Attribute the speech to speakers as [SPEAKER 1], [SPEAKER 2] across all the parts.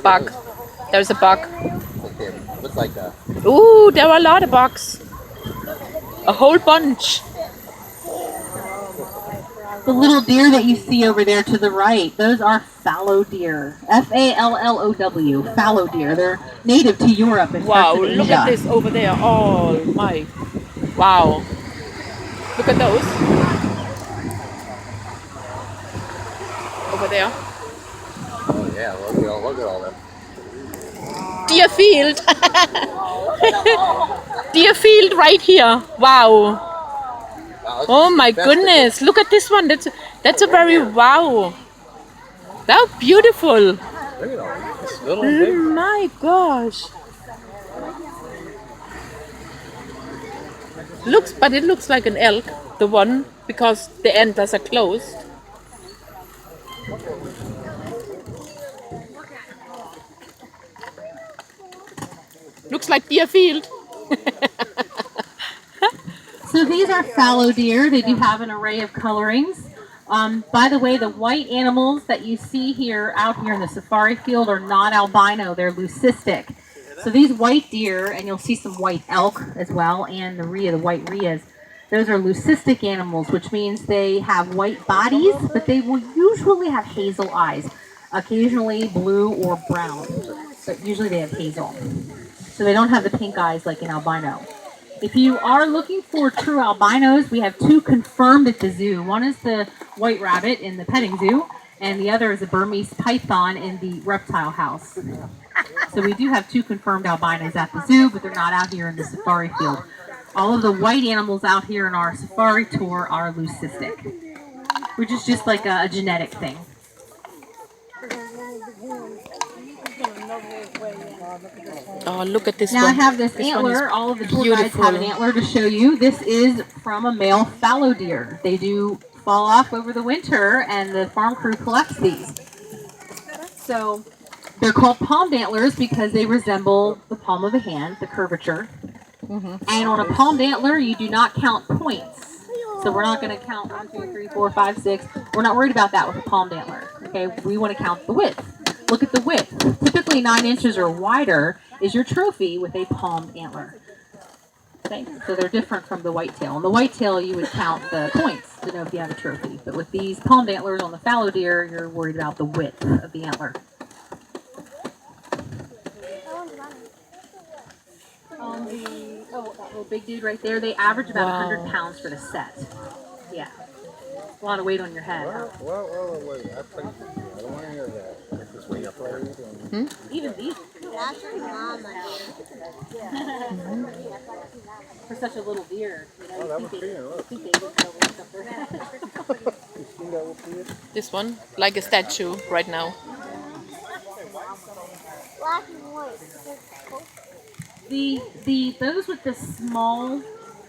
[SPEAKER 1] Bug. There's a bug.
[SPEAKER 2] Okay, looks like a.
[SPEAKER 1] Ooh, there are a lot of bugs. A whole bunch.
[SPEAKER 3] The little deer that you see over there to the right, those are fallow deer. Fallow, fallow deer. They're native to Europe and parts
[SPEAKER 1] Wow,
[SPEAKER 3] of
[SPEAKER 1] look at
[SPEAKER 3] Asia.
[SPEAKER 1] this over there. Oh my. Wow. Look at those. Over there.
[SPEAKER 2] Oh yeah, look at all them.
[SPEAKER 1] Deer field. Deer field right here. Wow.
[SPEAKER 2] Wow,
[SPEAKER 1] Oh my
[SPEAKER 2] infested
[SPEAKER 1] goodness. Look at this one. That's a very
[SPEAKER 2] here.
[SPEAKER 1] wow. That's beautiful.
[SPEAKER 2] Look at all them. It's little and big.
[SPEAKER 1] My gosh. But it looks like an elk, the one, because the antlers are closed. Looks like deer field.
[SPEAKER 3] So these are fallow deer. They do have an array of colorings. By the way, the white animals that you see here out here in the safari field are not albino. They're leucistic. So these white deer, and you'll see some white elk as well, and the white rheas, those are leucistic animals, which means they have white bodies, but they will usually have hazel eyes, occasionally blue or brown, but usually they have hazel. So they don't have the pink eyes like an albino. If you are looking for true albinos, we have two confirmed at the zoo. One is the white rabbit in the petting zoo, and the other is a Burmese python in the reptile house. So we do have two confirmed albinos at the zoo, but they're not out here in the safari field. All of the white animals out here in our safari tour are leucistic, which is just like a genetic thing.
[SPEAKER 1] Oh, look at this
[SPEAKER 3] Now
[SPEAKER 1] one.
[SPEAKER 3] I have this
[SPEAKER 1] This
[SPEAKER 3] antler. All of the tour guides have an antler to show you. This is from a male fallow deer. They do fall off over the winter, and the farm crew collects these. So they're called palmed antlers because they resemble the palm of a hand, the curvature. And on a palmed antler, you do not count points. So we're not going to count 1, 2, 3, 4, 5, 6. We're not worried about that with a palmed antler. Okay, we want to count the width. Look at the width. Typically 9 inches or wider is your trophy with a palmed antler. Okay, so they're different from the whitetail. On the whitetail, you would count the points to know if you have a trophy. But with these palmed antlers on the fallow deer, you're worried about the width of the antler. On the, that little big dude right there, they average about 100 pounds for the set. Yeah. A lot of weight on your head.
[SPEAKER 2] Well, wait. I don't want to hear that. This way up there.
[SPEAKER 3] Even these. For such a little deer, you know,
[SPEAKER 2] that was pretty. Look.
[SPEAKER 3] think they look up there.
[SPEAKER 1] This one, like a statue right now.
[SPEAKER 4] Black and white.
[SPEAKER 3] Those with the small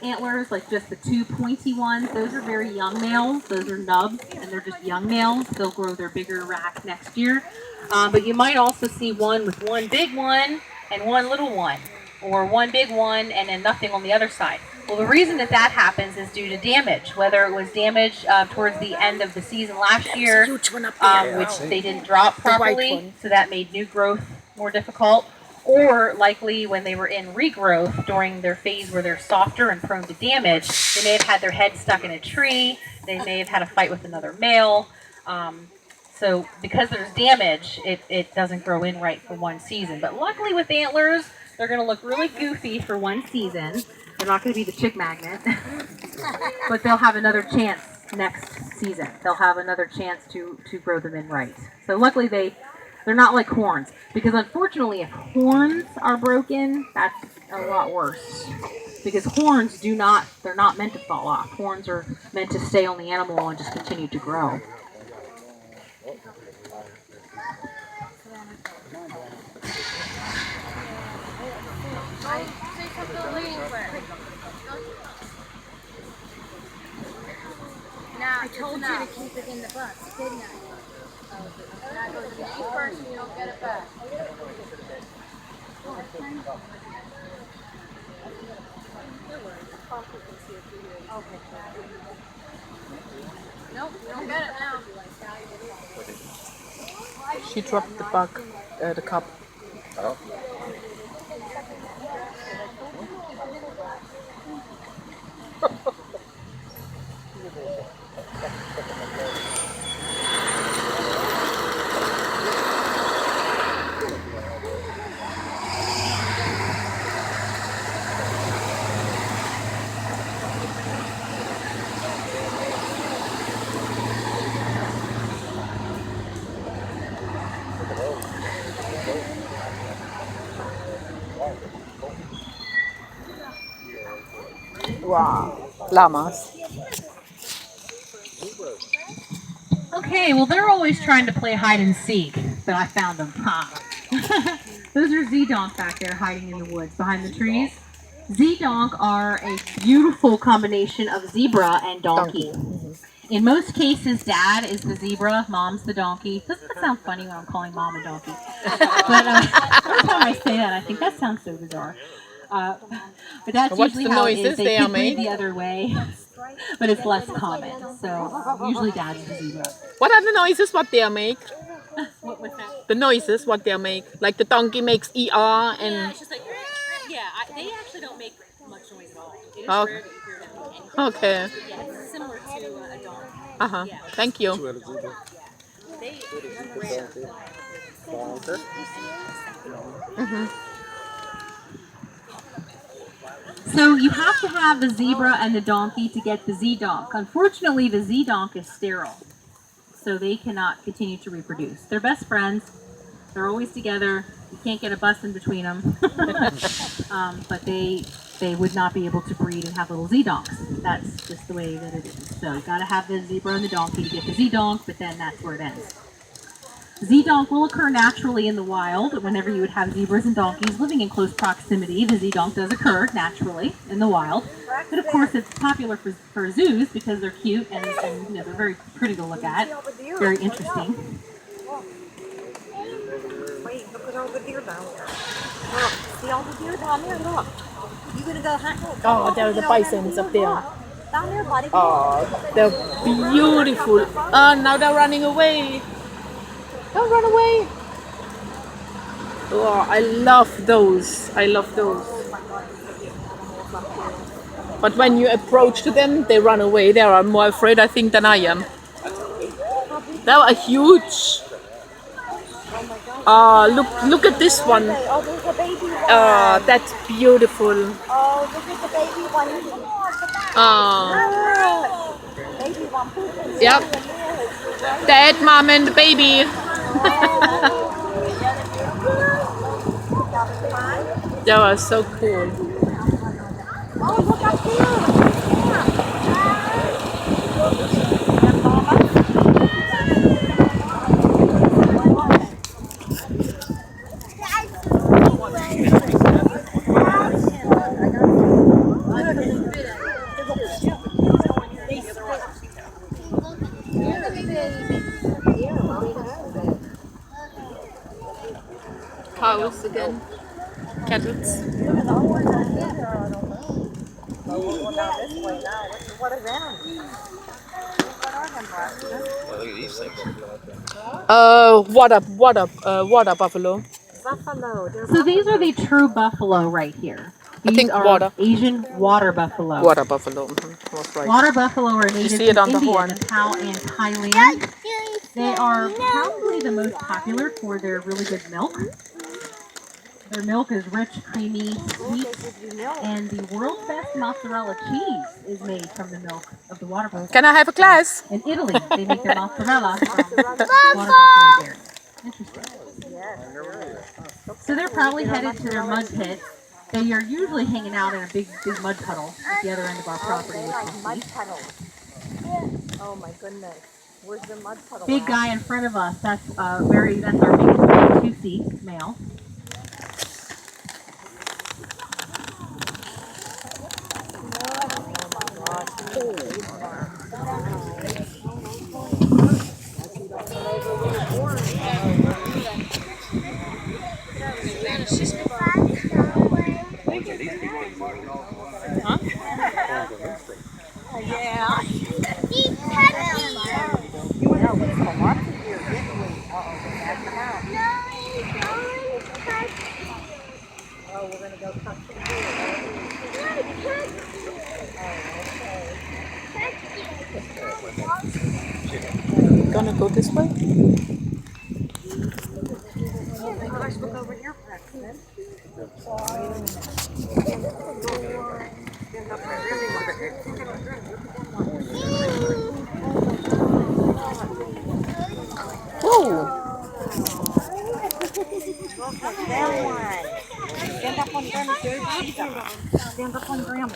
[SPEAKER 3] antlers, like just the two pointy ones, those are very young males. Those are nubs, and they're just young males. They'll grow their bigger rack next year. But you might also see one with one big one and one little one, or one big one and then nothing on the other side. Well, the reason that happens is due to damage, whether it was damage towards the end of the season last year, which they didn't drop properly, so that made new growth more difficult, or likely when they were in regrowth during their phase where they're softer and prone to damage, they may have had their head stuck in a tree, they may have had a fight with another male. So because there's damage, it doesn't grow in right for one season. But luckily with antlers, they're going to look really goofy for one season. They're not going to be the chick magnet, but they'll have another chance next season. They'll have another chance to grow them in right. So luckily they're not like horns, because unfortunately if horns are broken, that's a lot worse. Because horns they're not meant to fall off. Horns are meant to stay on the animal and just continue to grow.
[SPEAKER 4] I told you to keep it in the bus, didn't I? You first and you don't get it back. Nope, you don't get it now.
[SPEAKER 1] She dropped the bug, the cup.
[SPEAKER 2] Oh.
[SPEAKER 1] Wow. Llamas.
[SPEAKER 3] Okay, well they're always trying to play hide and seek, but I found them. Ha! Those are Z-donk back there hiding in the woods behind the trees. Z-donk are a beautiful combination of zebra and donkey. In most cases, dad is the zebra, mom's the donkey. Doesn't that sound funny when I'm calling mom a donkey? But every time I say that, I think that sounds so bizarre. But that's
[SPEAKER 1] What's
[SPEAKER 3] usually
[SPEAKER 1] the
[SPEAKER 3] how it
[SPEAKER 1] noises
[SPEAKER 3] is. They
[SPEAKER 1] they are
[SPEAKER 3] could breed
[SPEAKER 1] make?
[SPEAKER 3] the other way, but it's less common. So usually dad's the zebra.
[SPEAKER 1] What are the noises what they make?
[SPEAKER 3] What was that?
[SPEAKER 1] The noises what they make? Like the donkey makes ER
[SPEAKER 3] Yeah,
[SPEAKER 1] and...
[SPEAKER 3] it's just like, they actually don't make much noise at all. It is
[SPEAKER 1] Oh,
[SPEAKER 3] rare that you hear them make anything.
[SPEAKER 1] okay.
[SPEAKER 3] Yeah, it's similar to a donkey.
[SPEAKER 1] Uh-huh.
[SPEAKER 3] Yeah.
[SPEAKER 1] Thank you.
[SPEAKER 3] They rare. So you have to have the zebra and the donkey to get the Z-donk. Unfortunately, the Z-donk is sterile, so they cannot continue to reproduce. They're best friends. They're always together. You can't get a bus in between them. But they would not be able to breed and have little Z-donks. That's just the way that it is. So you got to have the zebra and the donkey to get the Z-donk, but then that's where it ends. Z-donk will occur naturally in the wild. Whenever you would have zebras and donkeys living in close proximity, the Z-donk does occur naturally in the wild. But of course, it's popular for zoos because they're cute and you know, they're very pretty to look at, very interesting.
[SPEAKER 5] Wait, look at all the deer down there. Look, see all the deer down there? Look. You gonna go hunt?
[SPEAKER 1] Oh, there are the bisons up there.
[SPEAKER 5] Down there, buddy.
[SPEAKER 1] Oh, they're beautiful. Oh, now they're running away. Don't run away. Oh, I love those. I love those. But when you approach to them, they run away. They are more afraid, I think, than I am. They are huge. Look at this one.
[SPEAKER 5] Oh, there's a baby one.
[SPEAKER 1] That's beautiful.
[SPEAKER 5] Oh, look at the baby one. Baby one.
[SPEAKER 1] Yep. Dad, mom, and the baby. They are so cool.
[SPEAKER 5] Oh, look up here.
[SPEAKER 1] Cows again. Cattle.
[SPEAKER 5] What are them?
[SPEAKER 2] Look at these things.
[SPEAKER 1] Water buffalo.
[SPEAKER 5] Buffalo.
[SPEAKER 3] So these are the true buffalo right here.
[SPEAKER 1] I
[SPEAKER 3] These
[SPEAKER 1] think
[SPEAKER 3] are
[SPEAKER 1] water.
[SPEAKER 3] Asian water buffalo.
[SPEAKER 1] Water buffalo. Was right.
[SPEAKER 3] Water buffalo are native
[SPEAKER 1] see it
[SPEAKER 3] to
[SPEAKER 1] on the
[SPEAKER 3] India,
[SPEAKER 1] horn?
[SPEAKER 3] Nepal, and Thailand. They are probably the most popular for their really good milk. Their milk is rich, creamy, sweet, and the world's best mozzarella cheese is made from the milk of the water buffalo.
[SPEAKER 1] Can I have a glass?
[SPEAKER 3] In Italy, they make their mozzarella from water buffalo beer. Interesting. So they're probably headed to their mud pit. They are usually hanging out in a big mud puddle at the other end of our property.
[SPEAKER 5] Mud puddle. Oh my goodness. Where's the mud puddle?
[SPEAKER 3] Big guy in front of us. That's our biggest 2C male.
[SPEAKER 5] Yeah.
[SPEAKER 1] wanna go this way?
[SPEAKER 5] Let's look over here, Preston.
[SPEAKER 1] Whoa!
[SPEAKER 5] Look at that one. Stand up on Grandma. Stand up on Grandma.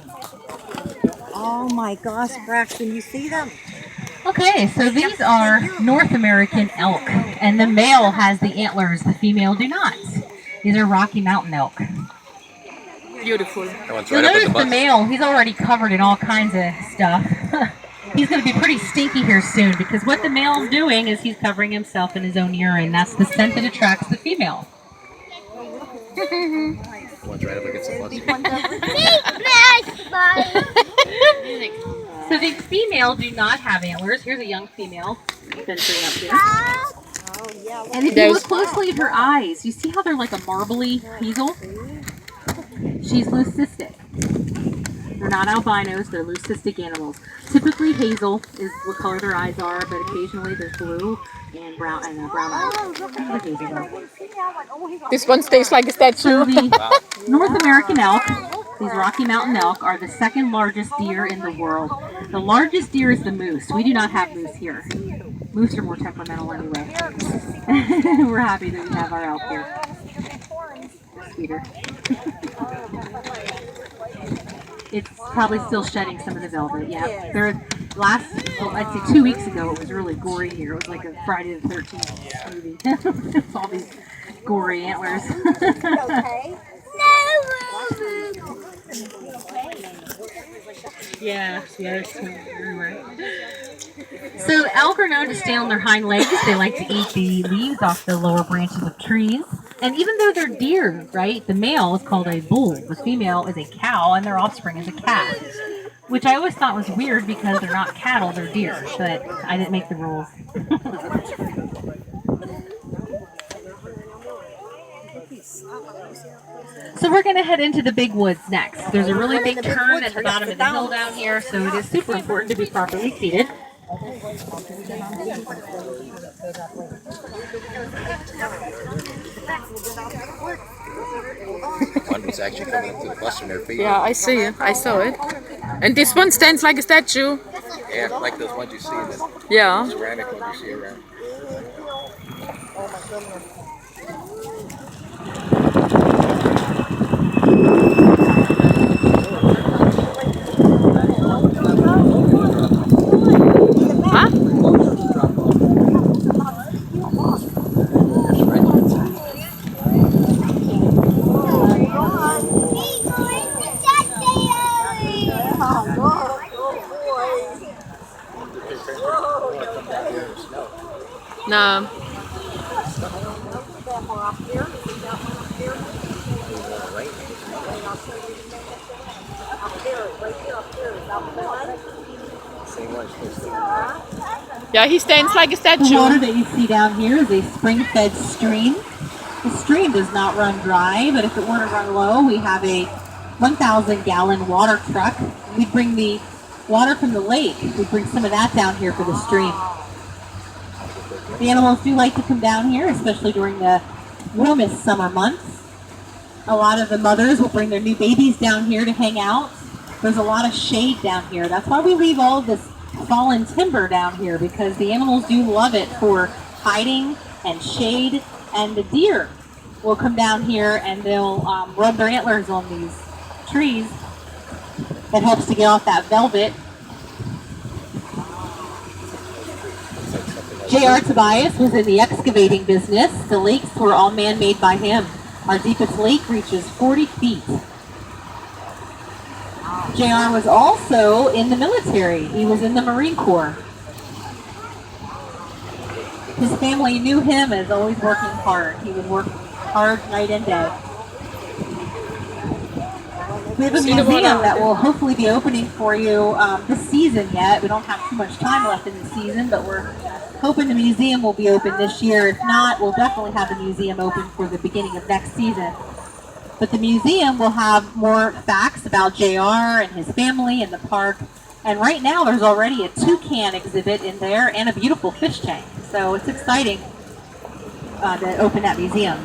[SPEAKER 5] Oh my gosh, Braxton, you see them?
[SPEAKER 3] Okay, so these are North American elk, and the male has the antlers, the female do not. These are Rocky Mountain elk.
[SPEAKER 1] Beautiful.
[SPEAKER 3] You'll notice the male, he's already covered in all kinds of stuff. He's going to be pretty stinky here soon, because what the male's doing is he's covering himself in his own urine. That's the scent that attracts the female.
[SPEAKER 2] One's right up against the bus.
[SPEAKER 3] So the female do not have antlers. Here's a young female venturing up here. And if you look closely at her eyes, you see how they're like a marbly hazel? She's leucistic. They're not albinos, they're leucistic animals. Typically hazel is what color their eyes are, but occasionally there's blue and brown eyes.
[SPEAKER 1] This one stays like a statue.
[SPEAKER 3] So the North American elk, these Rocky Mountain elk, are the second largest deer in the world. The largest deer is the moose. We do not have moose here. Moose are more temperamental anyway. We're happy that we have our elk here. They're sweeter. It's probably still shedding some of the velvet. Yeah, I'd say 2 weeks ago, it was really gory here. It was like a Friday the 13th movie. It's all these gory antlers. Yeah, so elk are known to stay on their hind legs. They like to eat the leaves off the lower branches of trees. And even though they're deer, right, the male is called a bull. The female is a cow, and their offspring is a calf. Which I always thought was weird because they're not cattle, they're deer. But I didn't make the rules. So we're going to head into the big woods next. There's a really big turn at the bottom of the hill down here, so it is super important to be properly seated.
[SPEAKER 2] One was actually coming up to the bus and they're feeding.
[SPEAKER 1] Yeah, I see it. I saw it. And this one stands like a statue.
[SPEAKER 2] Yeah, like those ones you see in the
[SPEAKER 1] Yeah.
[SPEAKER 2] ceramic ones you see around.
[SPEAKER 1] Huh? No. Yeah, he stands like a
[SPEAKER 3] The
[SPEAKER 1] statue.
[SPEAKER 3] water that you see down here is a spring-fed stream. The stream does not run dry, but if it were to run low, we have a 1,000-gallon water truck. We bring the water from the lake. We bring some of that down here for the stream. The animals do like to come down here, especially during the warmest summer months. A lot of the mothers will bring their new babies down here to hang out. There's a lot of shade down here. That's why we leave all of this fallen timber down here, because the animals do love it for hiding and shade, and the deer will come down here and they'll rub their antlers on these trees. That helps to get off that velvet. J.R. Tobias was in the excavating business. The lakes were all man-made by him. Our deepest lake reaches 40 feet. J.R. was also in the military. He was in the Marine Corps. His family knew him as always working hard. He would work hard night and day. We have a museum that will hopefully be opening for you this season yet. We don't have too much time left in the season, but we're hoping the museum will be open this year. If not, we'll definitely have the museum open for the beginning of next season. But the museum will have more facts about JR and his family and the park. And right now there's already a toucan exhibit in there and a beautiful fish tank. So it's exciting to open that museum.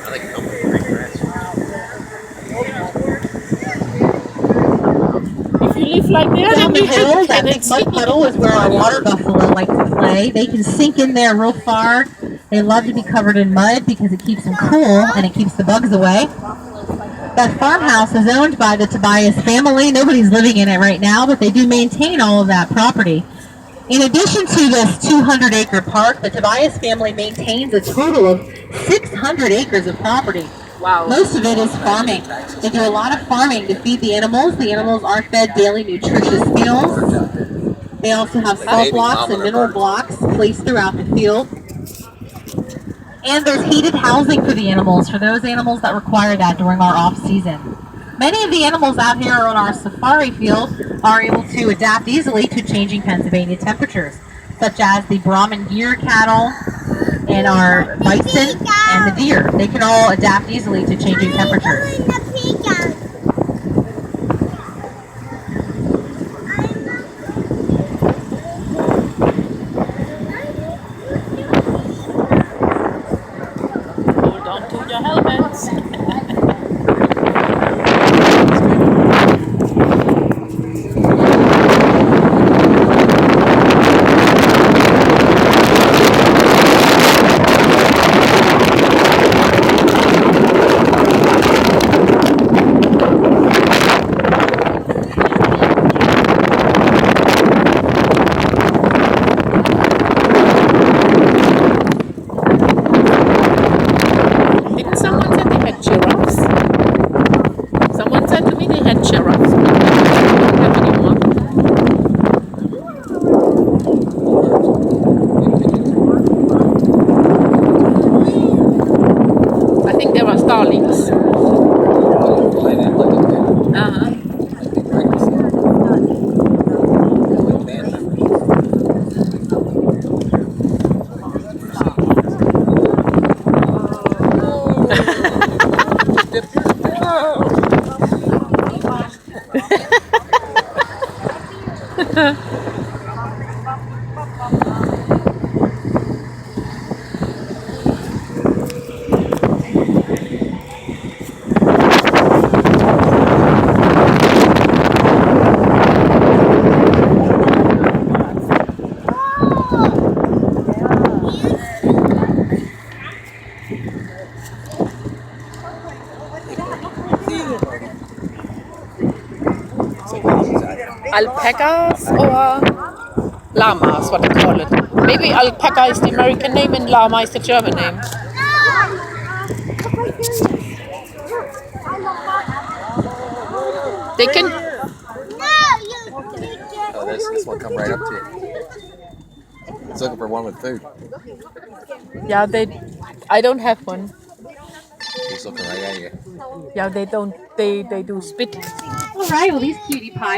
[SPEAKER 2] I think I'm green grass.
[SPEAKER 1] If you live like there,
[SPEAKER 3] Down
[SPEAKER 1] then
[SPEAKER 3] the
[SPEAKER 1] you should
[SPEAKER 3] hill, that big
[SPEAKER 1] tenants.
[SPEAKER 3] mud puddle is where our water buffalo like to play. They can sink in there real far. They love to be covered in mud because it keeps them cool and it keeps the bugs away. That farmhouse is owned by the Tobias family. Nobody's living in it right now, but they do maintain all of that property. In addition to this 200-acre park, the Tobias family maintains a total of 600 acres of property.
[SPEAKER 1] Wow.
[SPEAKER 3] Most of it is farming. They do a lot of farming to feed the animals. The animals are fed daily nutritious meals. They also have salt blocks and mineral blocks placed throughout the field. And there's heated housing for the animals, for those animals that require that during our off-season. Many of the animals out here on our safari field are able to adapt easily to changing Pennsylvania temperatures, such as the Brahman deer cattle and our bison and the deer. They can all adapt easily to changing temperatures.
[SPEAKER 1] Hold on to your helmets. Didn't someone say they had giraffes? Someone said to me they had giraffes. But I don't have anymore. I think there were starlings. Uh-huh. Alpacas or llamas, what they call it. Maybe alpaca is the American name and llama is the German name. They can.
[SPEAKER 2] Oh, this one come right up to you. It's looking for one with food.
[SPEAKER 1] Yeah, I don't have one.
[SPEAKER 2] He's looking right at you.
[SPEAKER 1] Yeah, they don't. They do spit.
[SPEAKER 3] All right, well, these cutie pies